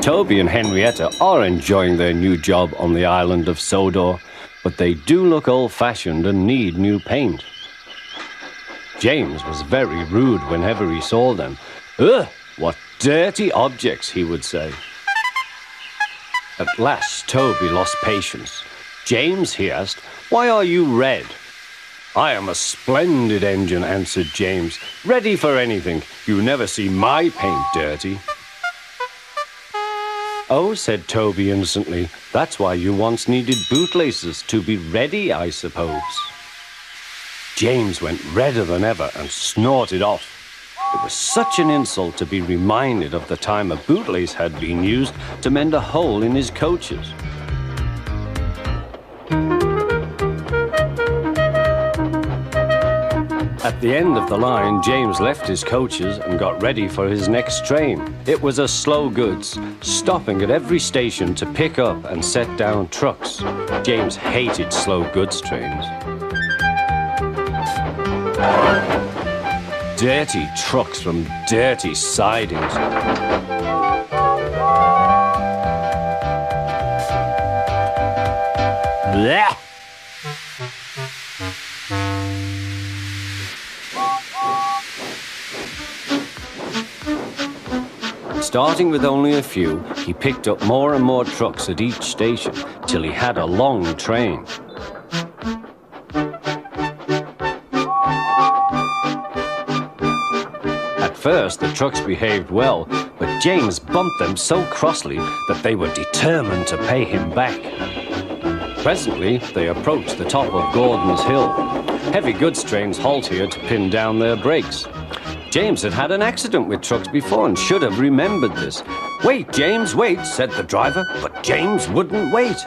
Toby and Henrietta are enjoying their new job on the island of Sodor, but they do look old-fashioned and need new paint. James was very rude whenever he saw them. "Ugh, what dirty objects," he would say. At last, Toby lost patience. "James," he asked, "why are you red?" "I am a splendid engine," answered James. "Ready for anything. You never see my paint dirty." "Oh," said Toby innocently, "that's why you once needed bootlaces, to be ready, I suppose." James went redder than ever and snorted off. It was such an insult to be reminded of the time a bootlace had been used to mend a hole in his coaches. At the end of the line, James left his coaches and got ready for his next train. It was a slow goods, stopping at every station to pick up and set down trucks. James hated slow goods trains. Dirty trucks from dirty sidings. Blech! Starting with only a few, he picked up more and more trucks at each station till he had a long train. At first, the trucks behaved well, but James bumped them so crossly that they were determined to pay him back. Presently, they approached the top of Gordon's Hill. Heavy goods trains halt here to pin down their brakes. James had had an accident with trucks before and should have remembered this. "Wait, James, wait," said the driver, but James wouldn't wait.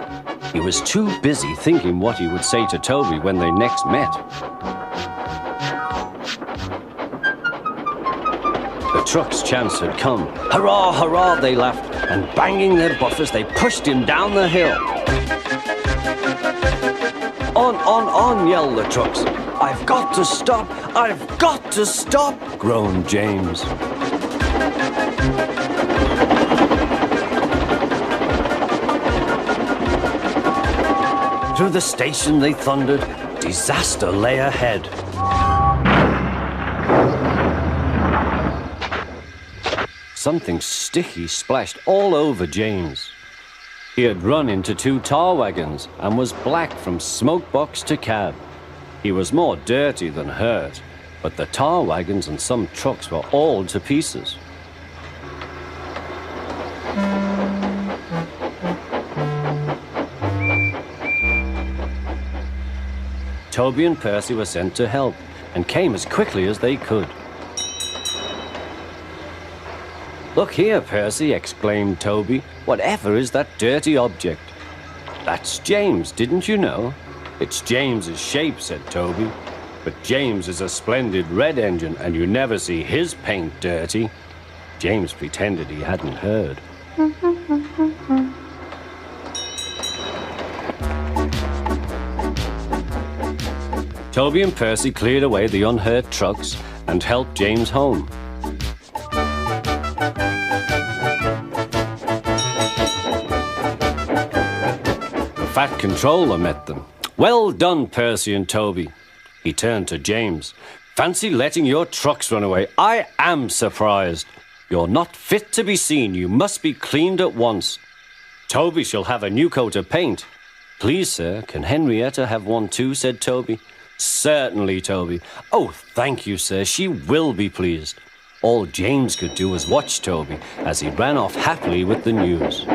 He was too busy thinking what he would say to Toby when they next met. The truck's chance had come. "Hurrah, hurrah," they laughed, and banging their buffers, they pushed him down the hill. On, yelled the trucks. "I've got to stop! I've got to stop!" groaned James. Through the station they thundered. Disaster lay ahead. Something sticky splashed all over James. He had run into 2 tar wagons and was black from smoke box to cab. He was more dirty than hurt, but the tar wagons and some trucks were all to pieces. Toby and Percy were sent to help and came as quickly as they could. "Look here, Percy," exclaimed Toby. "Whatever is that dirty object?" "That's James, didn't you know?" "It's James's shape," said Toby. "But James is a splendid red engine, and you never see his paint dirty." James pretended he hadn't heard. Toby and Percy cleared away the unhurt trucks and helped James home. The fat controller met them. "Well done, Percy and Toby." He turned to James. "Fancy letting your trucks run away. I am surprised. You're not fit to be seen. You must be cleaned at once. Toby shall have a new coat of paint." "Please, sir, can Henrietta have one too?" said Toby. "Certainly, Toby." "Oh, thank you, sir. She will be pleased." All James could do was watch Toby as he ran off happily with the news.